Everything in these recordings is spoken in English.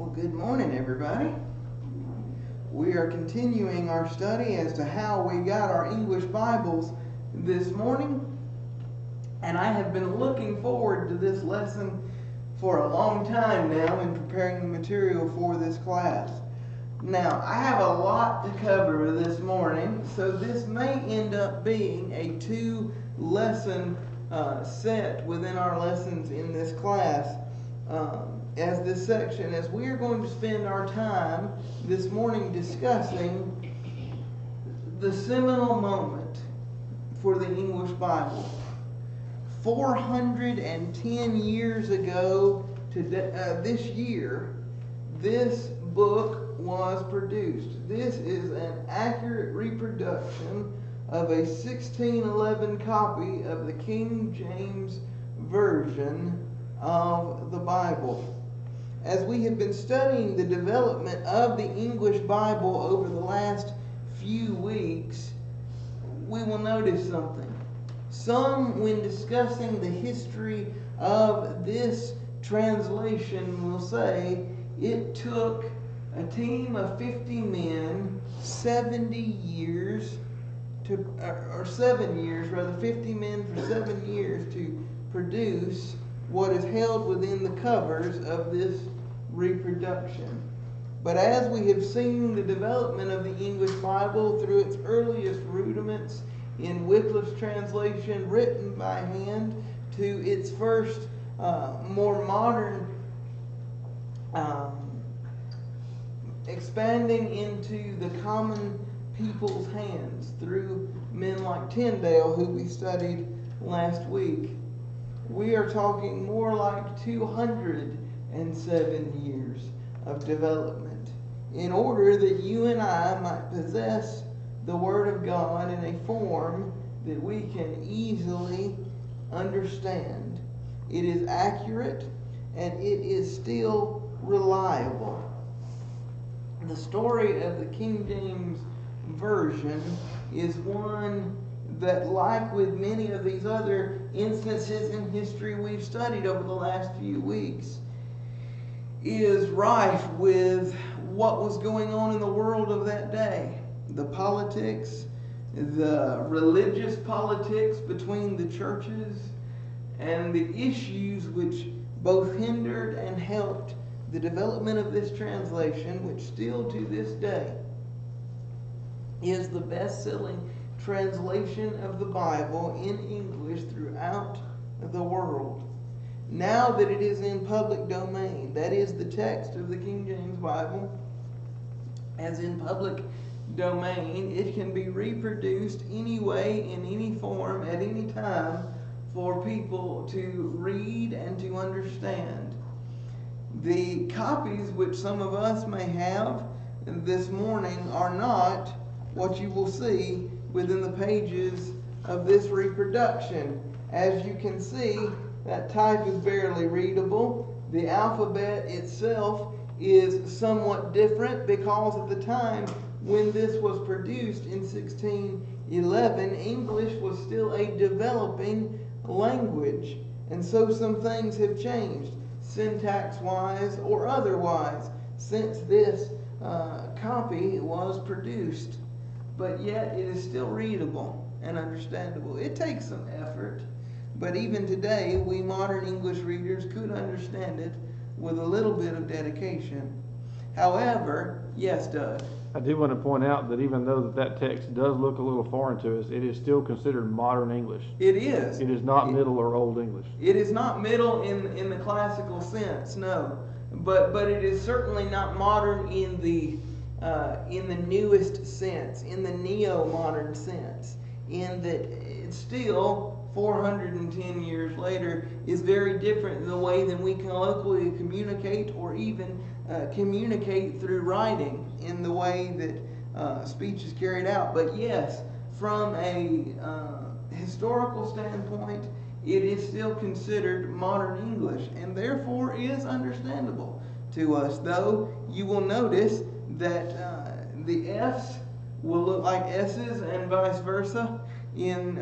Well, good morning, everybody. We are continuing our study as to how we got our English Bibles this morning. And I have been looking forward to this lesson for a long time now in preparing the material for this class. Now, I have a lot to cover this morning, so this may end up being a two-lesson set within our lessons in this class. As this section, as we are going to spend our time this morning discussing the seminal moment for the English Bible. 410 years ago this year, this book was produced. This is an accurate reproduction of a 1611 copy of the King James Version of the Bible. As we have been studying the development of the English Bible over the last few weeks, we will notice something. Some, when discussing the history of this translation, will say it took a team of 50 men 70 years or 7 years, rather 50 men for 7 years to produce what is held within the covers of this reproduction. But as we have seen the development of the English Bible through its earliest rudiments in Wycliffe's translation written by hand to its first more modern expanding into the common people's hands through men like Tyndale, who we studied last week, we are talking more like 207 years of development in order that you and I might possess the Word of God in a form that we can easily understand. It is accurate and it is still reliable. The story of the King James Version is one that, like with many of these other instances in history we've studied over the last few weeks, is rife with what was going on in the world of that day. The politics, the religious politics between the churches, and the issues which both hindered and helped the development of this translation, which still to this day is the best-selling translation of the Bible in English throughout the world. Now that it is in public domain, that is the text of the King James Bible, as in public domain, it can be reproduced any way, in any form, at any time for people to read and to understand. The copies which some of us may have this morning are not what you will see within the pages of this reproduction. As you can see, that type is barely readable. The alphabet itself is somewhat different because at the time when this was produced in 1611, English was still a developing language. And so some things have changed, syntax-wise or otherwise, since this copy was produced. But yet it is still readable and understandable. It takes some effort, but even today we modern English readers could understand it with a little bit of dedication. However, yes, Doug? I do want to point out that even though that text does look a little foreign to us, it is still considered modern English. It is. It is not Middle or Old English. It is not Middle in the classical sense, no. But it is certainly not modern in the newest sense, in the neo-modern sense, in that it's still 410 years later is very different in the way that we colloquially communicate or even communicate through writing in the way that speech is carried out. But yes, from a historical standpoint, it is still considered modern English and therefore is understandable to us, though you will notice that the F's will look like S's and vice versa in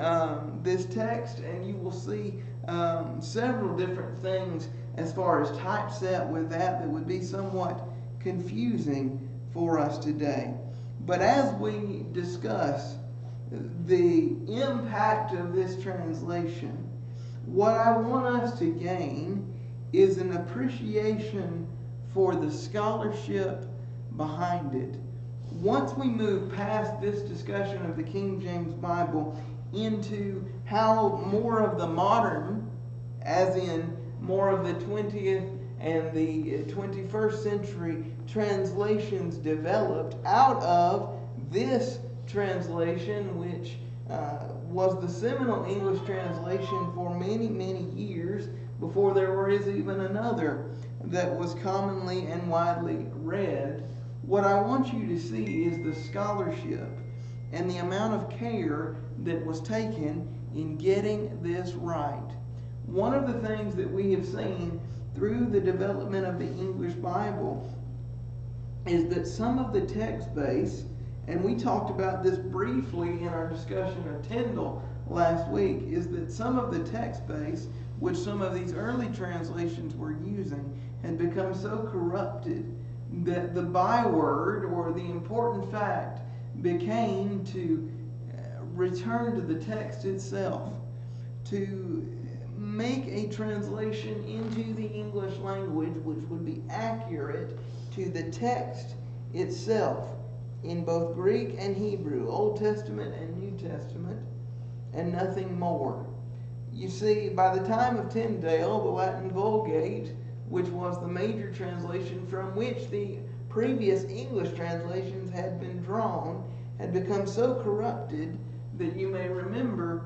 this text, and you will see several different things as far as typeset with that would be somewhat confusing for us today. But as we discuss the impact of this translation, what I want us to gain is an appreciation for the scholarship behind it. Once we move past this discussion of the King James Bible into how more of the modern, as in more of the 20th and the 21st century translations developed out of this translation, which was the seminal English translation for many, many years before there was even another that was commonly and widely read. What I want you to see is the scholarship and the amount of care that was taken in getting this right. One of the things that we have seen through the development of the English Bible is that some of the text base, and we talked about this briefly in our discussion of Tyndale last week, is that some of the text base which some of these early translations were using had become so corrupted that the byword or the important fact became to return to the text itself, to make a translation into the English language which would be accurate to the text itself in both Greek and Hebrew, Old Testament and New Testament, and nothing more. You see, by the time of Tyndale, the Latin Vulgate, which was the major translation from which the previous English translations had been drawn, had become so corrupted that you may remember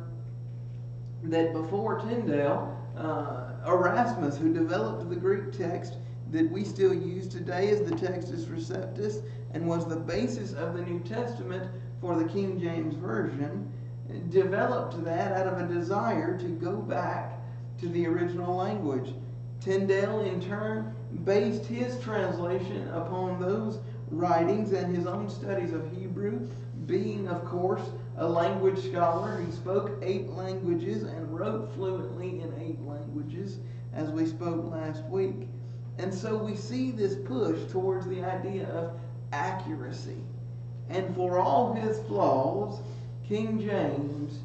that before Tyndale, Erasmus, who developed the Greek text that we still use today as the Textus Receptus and was the basis of the New Testament for the King James Version, developed that out of a desire to go back to the original language. Tyndale, in turn, based his translation upon those writings and his own studies of Hebrew, being, of course, a language scholar. He spoke 8 languages and wrote fluently in 8 languages, as we spoke last week. And so we see this push towards the idea of accuracy. And for all his flaws, King James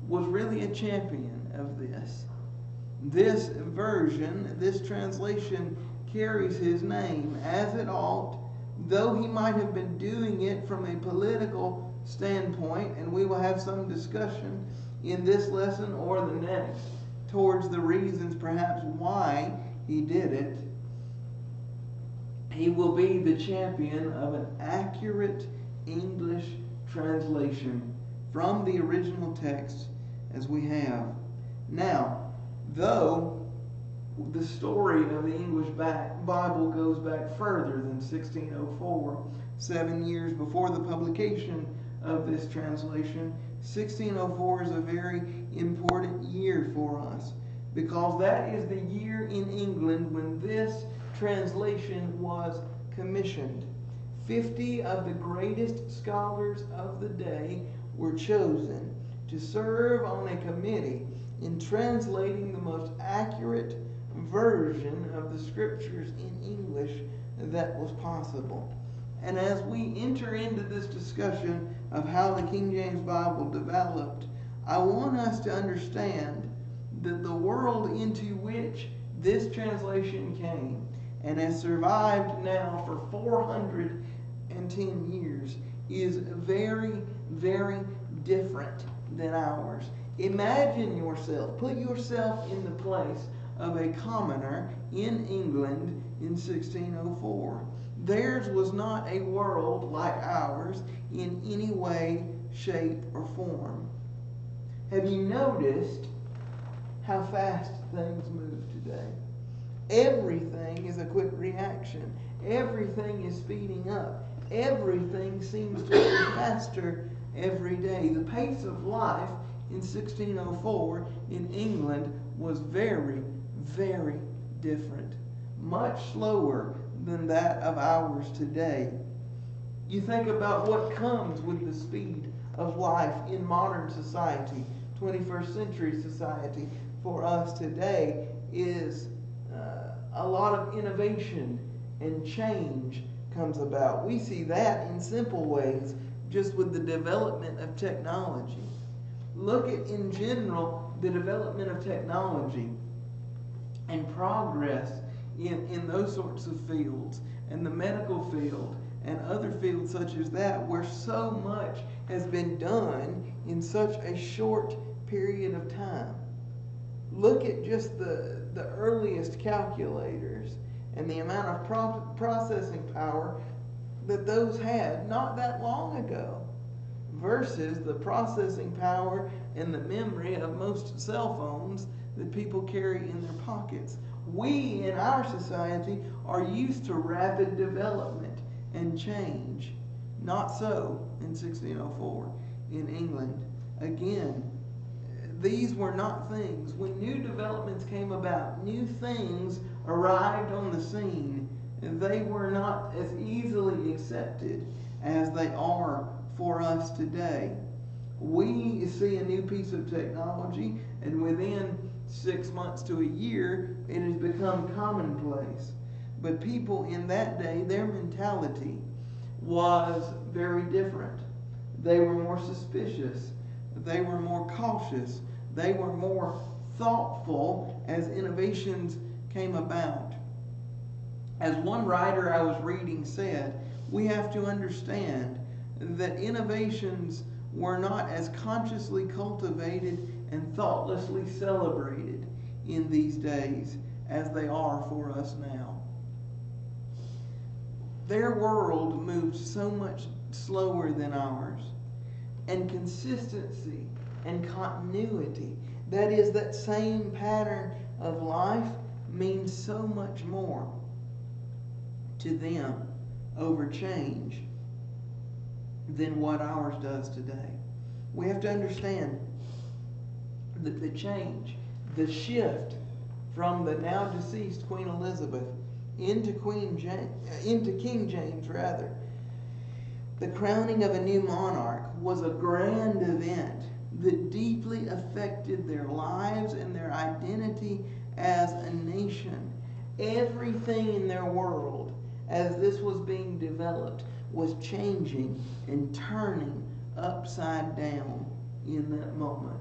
was really a champion of this. This version, this translation, carries his name as it ought, though he might have been doing it from a political standpoint, and we will have some discussion in this lesson or the next towards the reasons perhaps why he did it. He will be the champion of an accurate English translation from the original text as we have. Now, though the story of the English Bible goes back further than 1604, 7 years before the publication of this translation, 1604 is a very important year for us, because that is the year in England when this translation was commissioned. 50 of the greatest scholars of the day were chosen to serve on a committee in translating the most accurate version of the scriptures in English that was possible. And as we enter into this discussion of how the King James Bible developed, I want us to understand that the world into which this translation came and has survived now for 410 years is very, very different than ours. Imagine yourself, put yourself in the place of a commoner in England in 1604. Theirs was not a world like ours in any way, shape, or form. Have you noticed how fast things move today? Everything is a quick reaction. Everything is speeding up. Everything seems to be faster every day. The pace of life in 1604 in England was very, very different. Much slower than that of ours today. You think about what comes with the speed of life in modern society, 21st century society. For us today is a lot of innovation and change comes about. We see that in simple ways just with the development of technology. Look at, in general, the development of technology and progress in those sorts of fields, and the medical field and other fields such as that, where so much has been done in such a short period of time. Look at just the earliest calculators and the amount of processing power that those had not that long ago versus the processing power and the memory of most cell phones that people carry in their pockets. We in our society are used to rapid development and change. Not so in 1604 in England. Again, these were not things. When new developments came about, new things arrived on the scene, and they were not as easily accepted as they are for us today. We see a new piece of technology, and within 6 months to a year, it has become commonplace. But people in that day, their mentality was very different. They were more suspicious. They were more cautious. They were more thoughtful as innovations came about. As one writer I was reading said, we have to understand that innovations were not as consciously cultivated and thoughtlessly celebrated in these days as they are for us now. Their world moved so much slower than ours, and consistency and continuity, that is, that same pattern of life, means so much more to them over change than what ours does today. We have to understand that the change, the shift from the now deceased Queen Elizabeth into King James, the crowning of a new monarch was a grand event that deeply affected their lives and their identity as a nation. Everything in their world, as this was being developed, was changing and turning upside down in that moment.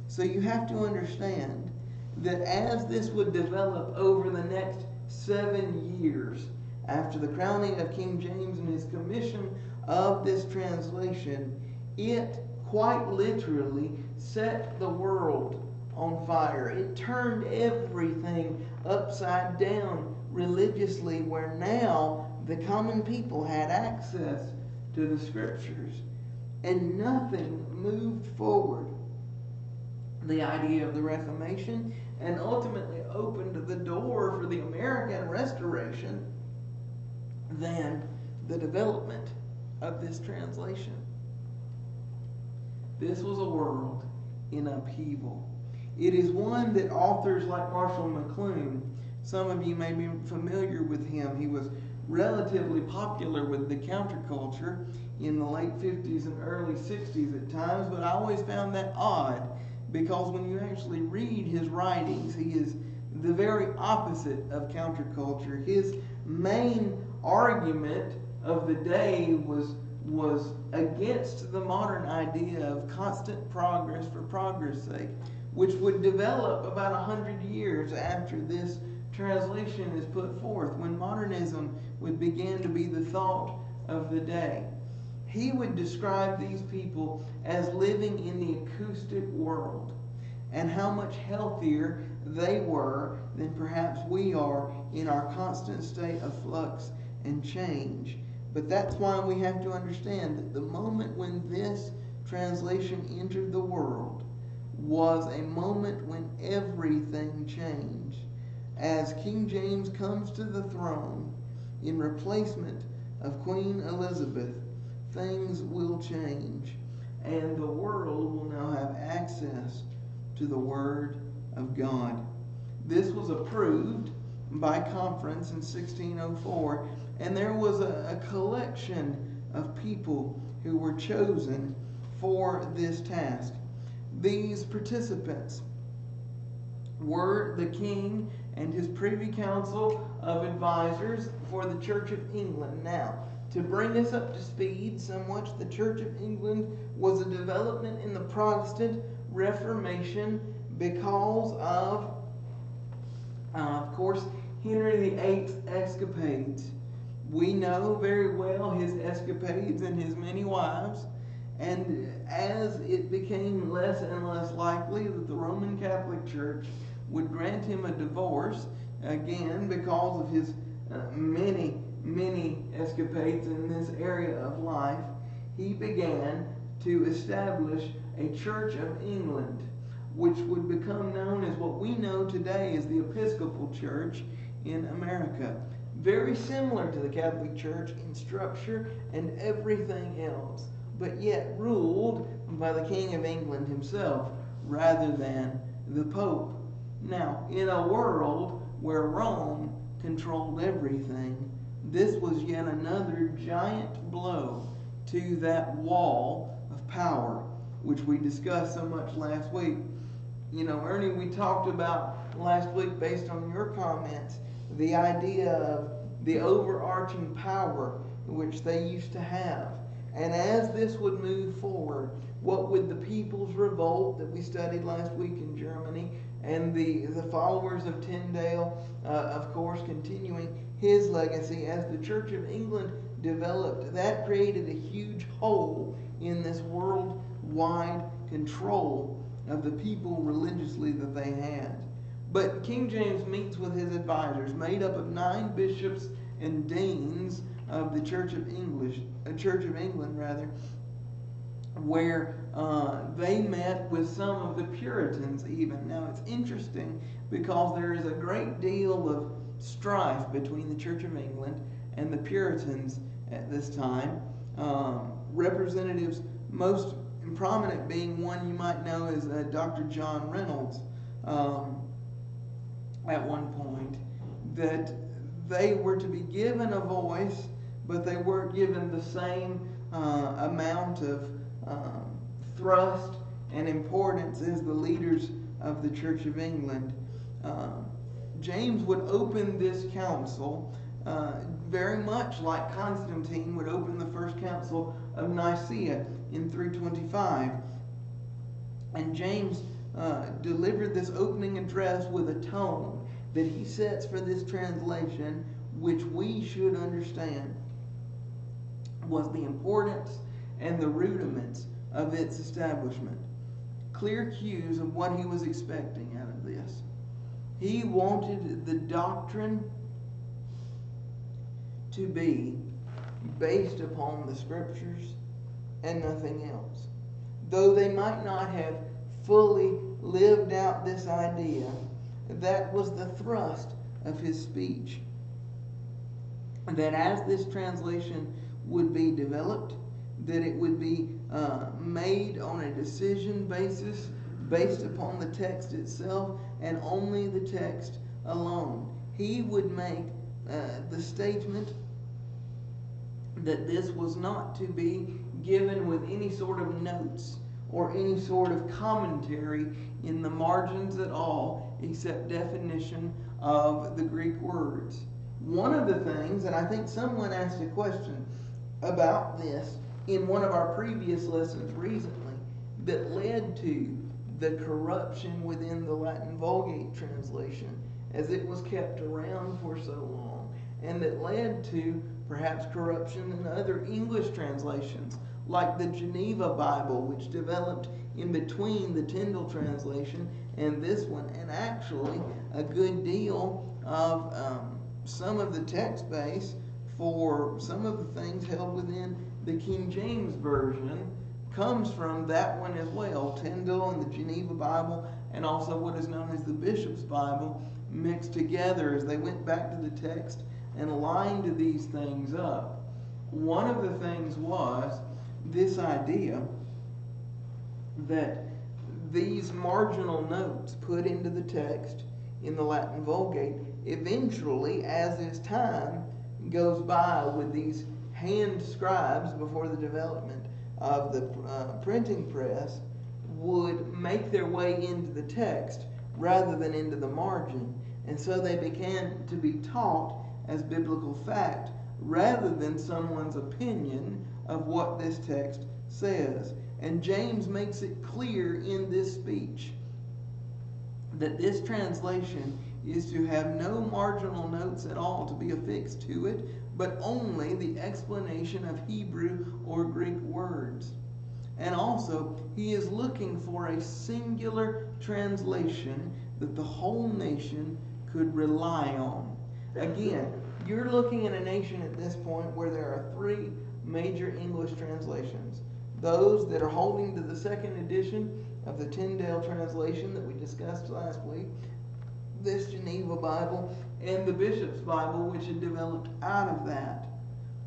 So you have to understand that as this would develop over the next 7 years, after the crowning of King James and his commission of this translation, it quite literally set the world on fire. It turned everything upside down religiously, where now the common people had access to the scriptures, and nothing moved forward the idea of the Reformation, and ultimately opened the door for the American Restoration than the development of this translation. This was a world in upheaval. It is one that authors like Marshall McLuhan, some of you may be familiar with him. He was relatively popular with the counterculture in the late 50s and early 60s at times, but I always found that odd, because when you actually read his writings, he is the very opposite of counterculture. His main argument of the day was against the modern idea of constant progress for progress' sake, which would develop about 100 years after this translation is put forth, when modernism would begin to be the thought of the day. He would describe these people as living in the acoustic world, and how much healthier they were than perhaps we are in our constant state of flux and change. But that's why we have to understand that the moment when this translation entered the world was a moment when everything changed. As King James comes to the throne in replacement of Queen Elizabeth, things will change, and the world will now have access to the Word of God. This was approved by conference in 1604, and there was a collection of people who were chosen for this task. These participants were the king and his Privy Council of Advisors for the Church of England. Now, to bring us up to speed somewhat, the Church of England was a development in the Protestant Reformation because of course, Henry VIII's escapades. We know very well his escapades and his many wives, and as it became less and less likely that the Roman Catholic Church would grant him a divorce, again because of his many escapades in this area of life, he began to establish a Church of England, which would become known as what we know today as the Episcopal Church in America. Very similar to the Catholic Church in structure and everything else, but yet ruled by the King of England himself rather than the Pope. Now, in a world where Rome controlled everything, this was yet another giant blow to that wall of power, which we discussed so much last week. You know, Ernie, we talked about last week, based on your comments, the idea of the overarching power which they used to have. And as this would move forward, what would the People's Revolt that we studied last week in Germany, and the followers of Tyndale, of course, continuing his legacy as the Church of England developed, that created a huge hole in this worldwide control of the people religiously that they had. But King James meets with his advisors, made up of 9 bishops and deans of the Church of England, where they met with some of the Puritans even. Now it's interesting because there is a great deal of strife between the Church of England and the Puritans at this time. Representatives most prominent being one you might know as Dr. John Reynolds, at one point, that they were to be given a voice, but they weren't given the same amount of thrust and importance as the leaders of the Church of England. James would open this council very much like Constantine would open the first council of Nicaea in 325. And James delivered this opening address with a tone that he sets for this translation, which we should understand was the importance and the rudiments of its establishment. Clear cues of what he was expecting out of this. He wanted the doctrine to be based upon the Scriptures and nothing else. Though they might not have fully lived out this idea, that was the thrust of his speech. That as this translation would be developed, that it would be made on a decision basis based upon the text itself and only the text alone. He would make the statement that this was not to be given with any sort of notes or any sort of commentary in the margins at all, except definition of the Greek words. One of the things, and I think someone asked a question about this in one of our previous lessons recently, that led to the corruption within the Latin Vulgate translation, as it was kept around for so long, and that led to perhaps corruption in other English translations, like the Geneva Bible, which developed in between the Tyndale translation and this one, and actually a good deal of some of the text base for some of the things held within the King James Version comes from that one as well. Tyndale and the Geneva Bible, and also what is known as the Bishop's Bible, mixed together as they went back to the text and lined these things up. One of the things was this idea that these marginal notes put into the text in the Latin Vulgate, eventually, as this time goes by with these hand scribes before the development of the printing press, would make their way into the text rather than into the margin. And so they began to be taught as biblical fact rather than someone's opinion of what this text says. And James makes it clear in this speech that this translation is to have no marginal notes at all to be affixed to it, but only the explanation of Hebrew or Greek words. And also, he is looking for a singular translation that the whole nation could rely on. Again, you're looking at a nation at this point where there are three major English translations. Those that are holding to the second edition of the Tyndale translation that we discussed last week, this Geneva Bible, and the Bishop's Bible, which had developed out of that.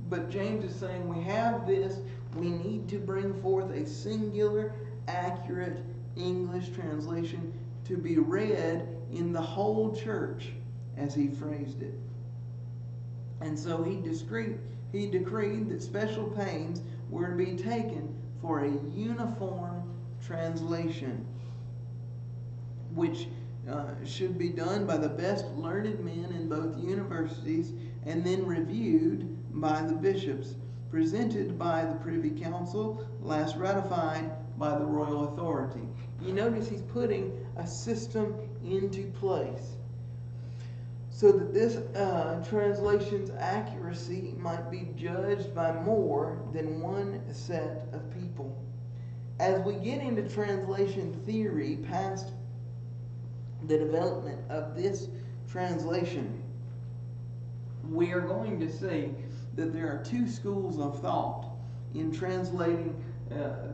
But James is saying we have this, we need to bring forth a singular, accurate English translation to be read in the whole church, as he phrased it. And so he decreed that special pains were to be taken for a uniform translation, which should be done by the best learned men in both universities and then reviewed by the bishops, presented by the Privy Council, last ratified by the royal authority. You notice he's putting a system into place so that this translation's accuracy might be judged by more than one set of people. As we get into translation theory past the development of this translation, we are going to see that there are two schools of thought in translating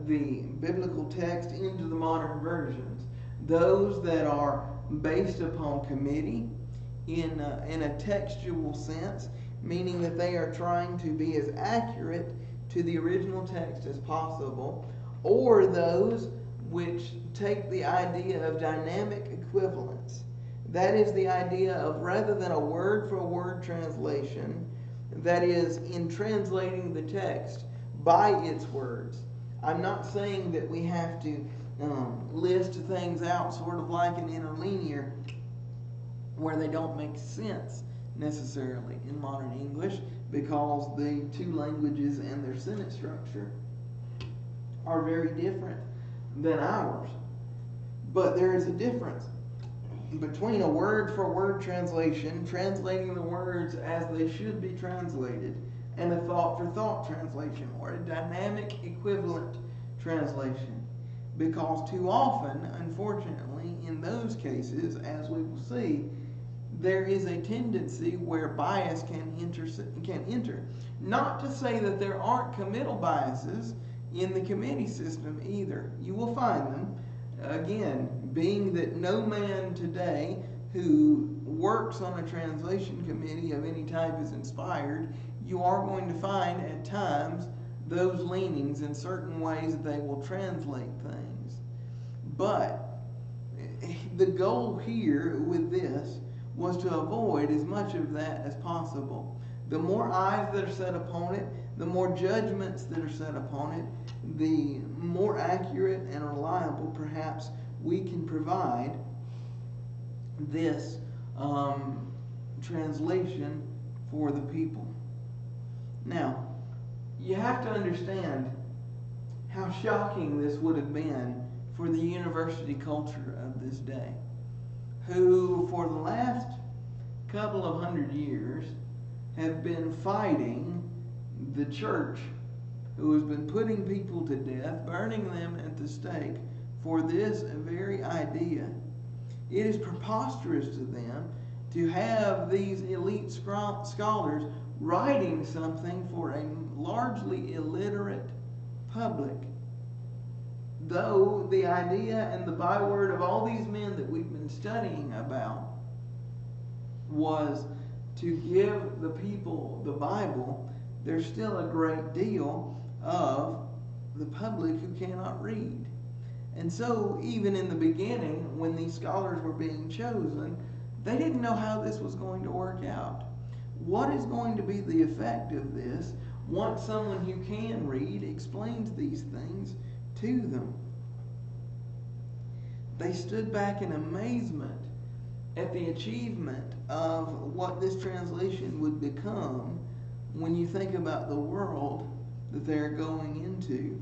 the biblical text into the modern versions. Those that are based upon committee in a textual sense, meaning that they are trying to be as accurate to the original text as possible, or those which take the idea of dynamic equivalence. That is the idea of, rather than a word-for-word translation, that is, in translating the text by its words. I'm not saying that we have to list things out sort of like an interlinear where they don't make sense necessarily in modern English, because the two languages and their sentence structure are very different than ours. But there is a difference between a word-for-word translation, translating the words as they should be translated, and a thought-for-thought translation, or a dynamic equivalent translation. Because too often, unfortunately, in those cases, as we will see, there is a tendency where bias can enter. Not to say that there aren't committal biases in the committee system either. You will find them. Again, being that no man today who works on a translation committee of any type is inspired, you are going to find at times those leanings in certain ways that they will translate things. But the goal here with this was to avoid as much of that as possible. The more eyes that are set upon it, the more judgments that are set upon it, the more accurate and reliable perhaps we can provide this translation for the people. Now, you have to understand how shocking this would have been for the university culture of this day, who for the last couple of 100 years have been fighting the church, who has been putting people to death, burning them at the stake for this very idea. It is preposterous to them to have these elite scholars writing something for a largely illiterate public. Though the idea and the byword of all these men that we've been studying about was to give the people the Bible, there's still a great deal of the public who cannot read. And so even in the beginning, when these scholars were being chosen, they didn't know how this was going to work out. What is going to be the effect of this once someone who can read explains these things to them? They stood back in amazement at the achievement of what this translation would become when you think about the world that they're going into.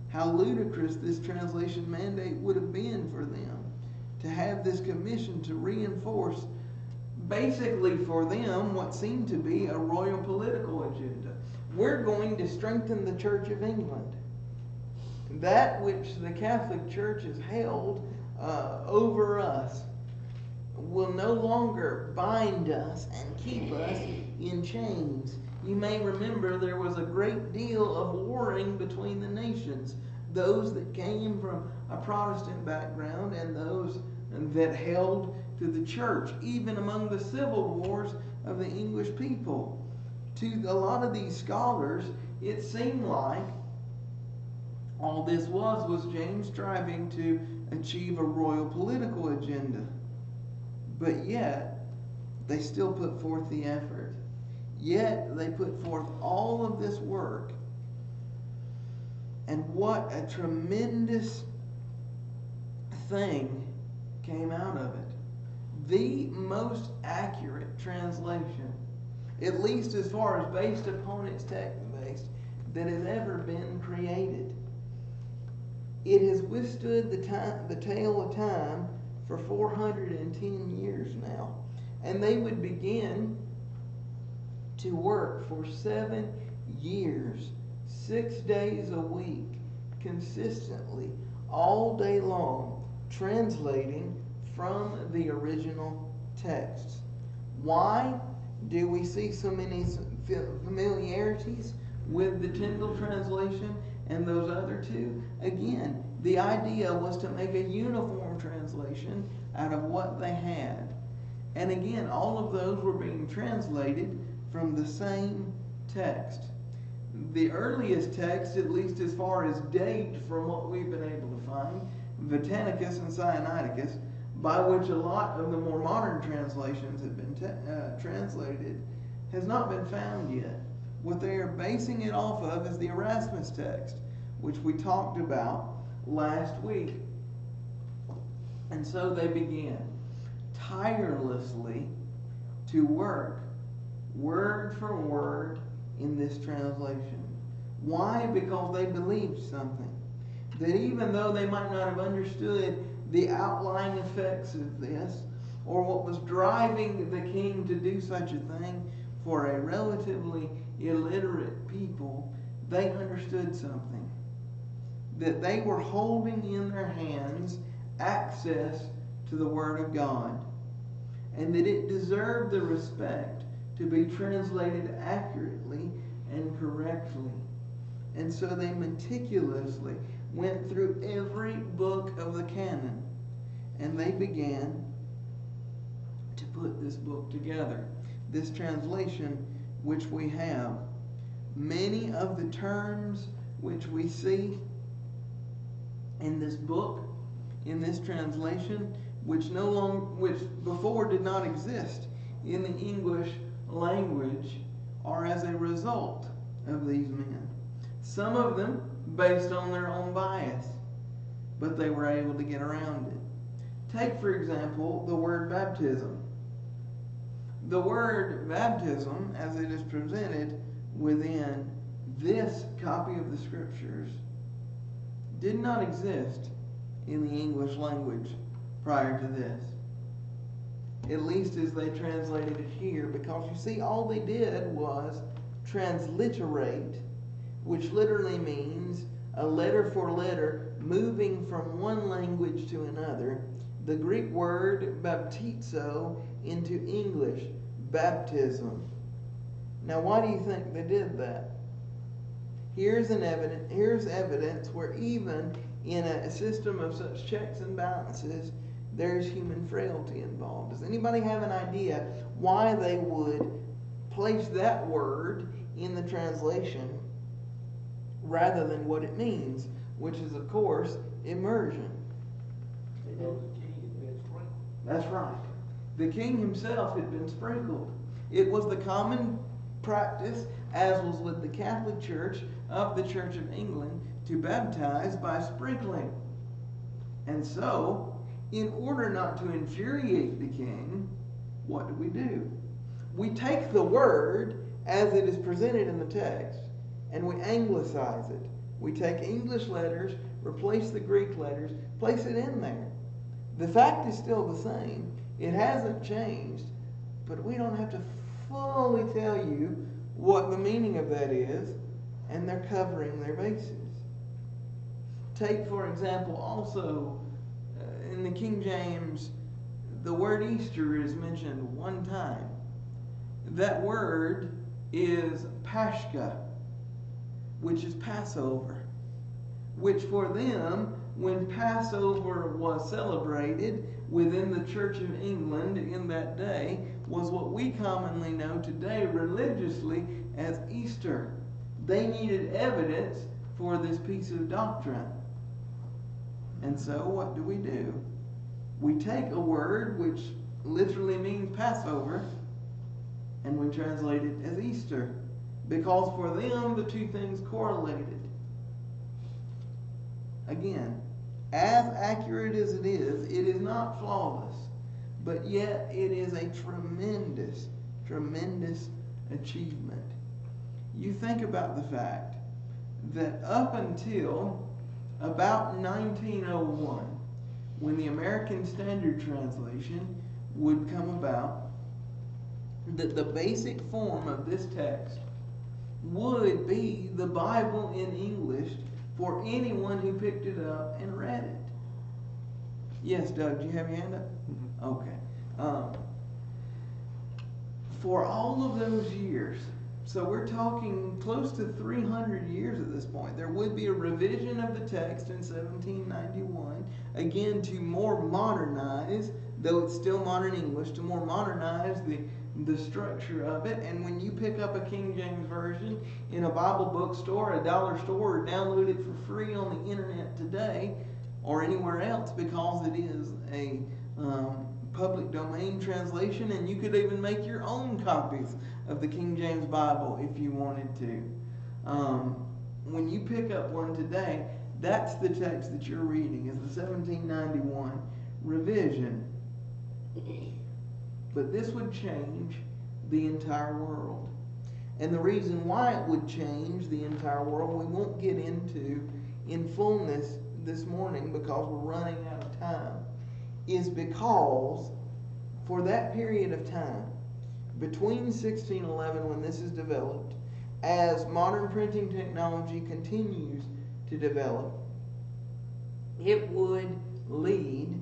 How ludicrous this translation mandate would have been for them to have this commission to reinforce, basically for them, what seemed to be a royal political agenda. We're going to strengthen the Church of England. That which the Catholic Church has held over us will no longer bind us and keep us in chains. You may remember there was a great deal of warring between the nations, those that came from a Protestant background and those that held to the church, even among the civil wars of the English people. To a lot of these scholars, it seemed like all this was James striving to achieve a royal political agenda. But yet, they still put forth the effort. Yet, they put forth all of this work. And what a tremendous thing came out of it. The most accurate translation, at least as far as based upon its text based, that has ever been created. It has withstood the tale of time for 410 years now. And they would begin to work for 7 years, 6 days a week, consistently, all day long, translating from the original texts. Why do we see so many familiarities with the Tyndale translation and those other two? Again, the idea was to make a uniform translation out of what they had. And again, all of those were being translated from the same text. The earliest text, at least as far as date from what we've been able to find, Vatinicus and Sinaiticus, by which a lot of the more modern translations have been translated, has not been found yet. What they are basing it off of is the Erasmus text, which we talked about last week. And so they began tirelessly to work word for word in this translation. Why? Because they believed something. That even though they might not have understood the outlying effects of this, or what was driving the king to do such a thing for a relatively illiterate people, they understood something. That they were holding in their hands access to the Word of God, and that it deserved the respect to be translated accurately and correctly. And so they meticulously went through every book of the canon, and they began to put this book together, this translation which we have. Many of the terms which we see in this book, in this translation, which before did not exist in the English language, are as a result of these men. Some of them based on their own bias, but they were able to get around it. Take, for example, the word baptism. The word baptism, as it is presented within this copy of the Scriptures, did not exist in the English language prior to this. At least as they translated it here, because you see, all they did was transliterate, which literally means a letter for letter moving from one language to another, the Greek word baptizo into English, baptism. Now, why do you think they did that? Here's evidence where even in a system of such checks and balances, there's human frailty involved. Does anybody have an idea why they would place that word in the translation rather than what it means, which is, of course, immersion? That's right. The king himself had been sprinkled. It was the common practice, as was with the Catholic Church of the Church of England, to baptize by sprinkling. And so, in order not to infuriate the king, what do? We take the word as it is presented in the text and we anglicize it. We take English letters, replace the Greek letters, place it in there. The fact is still the same. It hasn't changed, but we don't have to fully tell you what the meaning of that is, and they're covering their bases. Take, for example, also in the King James, the word Easter is mentioned one time. That word is Pashka, which is Passover, which for them, when Passover was celebrated within the Church of England in that day, was what we commonly know today religiously as Easter. They needed evidence for this piece of doctrine. And so what do? We take a word which literally means Passover and we translate it as Easter, because for them the two things correlated. Again, as accurate as it is not flawless, but yet it is a tremendous, tremendous achievement. You think about the fact that up until about 1901, when the American Standard Translation would come about, that the basic form of this text would be the Bible in English for anyone who picked it up and read it. Yes, Doug, do you have your hand up? Mm-hmm. Okay. For all of those years, so we're talking close to 300 years at this point, there would be a revision of the text in 1791, again to more modernize, though it's still modern English, to more modernize the structure of it. And when you pick up a King James Version in a Bible bookstore, a dollar store, or download it for free on the internet today, or anywhere else, because it is a public domain translation, and you could even make your own copies of the King James Bible if you wanted to. When you pick up one today, that's the text that you're reading, is the 1791 revision. But this would change the entire world. And the reason why it would change the entire world, we won't get into in fullness this morning because we're running out of time, is because for that period of time, between 1611, when this is developed, as modern printing technology continues to develop, it would lead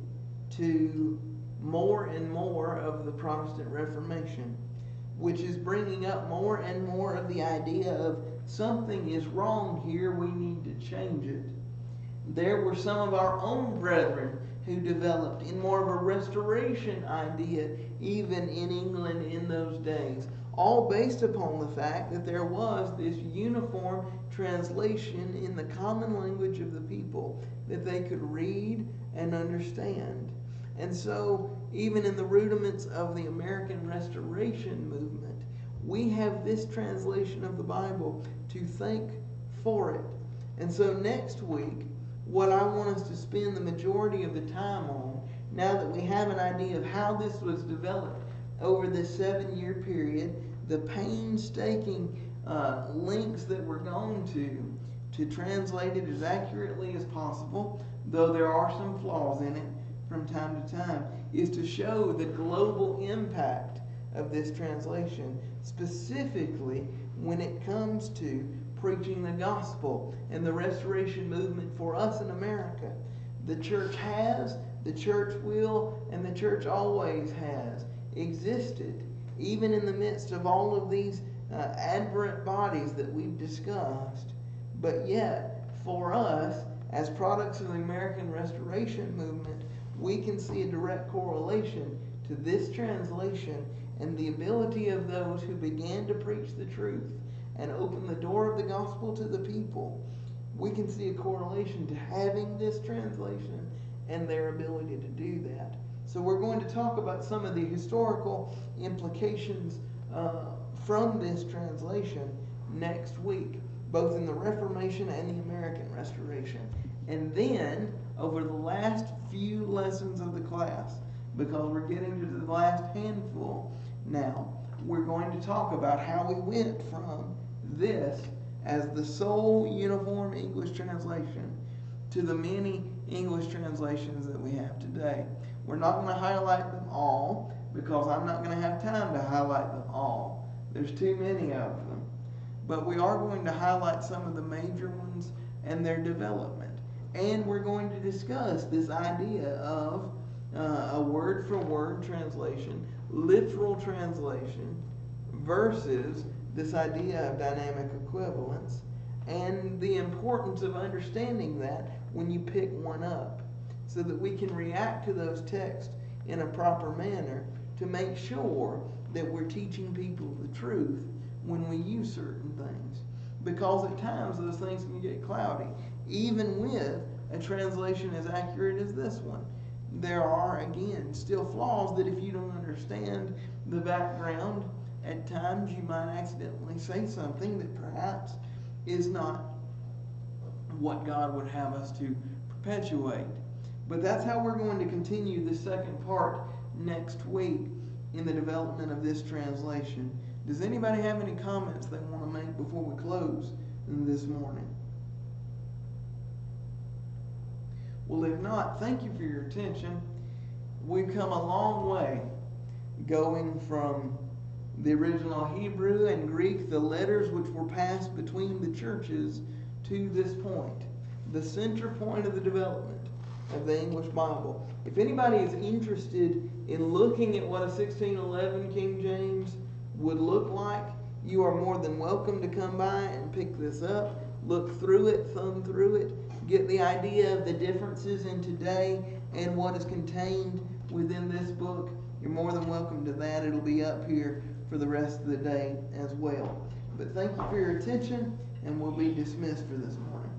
to more and more of the Protestant Reformation, which is bringing up more and more of the idea of something is wrong here, we need to change it. There were some of our own brethren who developed in more of a restoration idea, even in England in those days, all based upon the fact that there was this uniform translation in the common language of the people that they could read and understand. And so, even in the rudiments of the American Restoration movement, we have this translation of the Bible to thank for it. And so next week, what I want us to spend the majority of the time on, now that we have an idea of how this was developed over this 7-year period, the painstaking links that we're going to translate it as accurately as possible, though there are some flaws in it from time to time, is to show the global impact of this translation, specifically when it comes to preaching the gospel and the restoration movement for us in America. The church has, the church will, and the church always has existed, even in the midst of all of these aberrant bodies that we've discussed. But yet, for us, as products of the American Restoration movement, we can see a direct correlation to this translation and the ability of those who began to preach the truth and open the door of the gospel to the people. We can see a correlation to having this translation and their ability to do that. So we're going to talk about some of the historical implications from this translation next week, both in the Reformation and the American Restoration. And then, over the last few lessons of the class, because we're getting to the last handful now, we're going to talk about how we went from this as the sole uniform English translation to the many English translations that we have today. We're not going to highlight them all because I'm not going to have time to highlight them all. There's too many of them. But we are going to highlight some of the major ones and their development. And we're going to discuss this idea of a word-for-word translation, literal translation, versus this idea of dynamic equivalence, and the importance of understanding that when you pick one up, so that we can react to those texts in a proper manner to make sure that we're teaching people the truth when we use certain things. Because at times those things can get cloudy, even with a translation as accurate as this one. There are, again, still flaws that if you don't understand the background, at times you might accidentally say something that perhaps is not what God would have us to perpetuate. But that's how we're going to continue the second part next week in the development of this translation. Does anybody have any comments they want to make before we close this morning? Well, if not, thank you for your attention. We've come a long way going from the original Hebrew and Greek, the letters which were passed between the churches, to this point, the center point of the development of the English Bible. If anybody is interested in looking at what a 1611 King James would look like, you are more than welcome to come by and pick this up, look through it, thumb through it, get the idea of the differences in today and what is contained within this book. You're more than welcome to that. It'll be up here for the rest of the day as well. But thank you for your attention, and we'll be dismissed for this morning.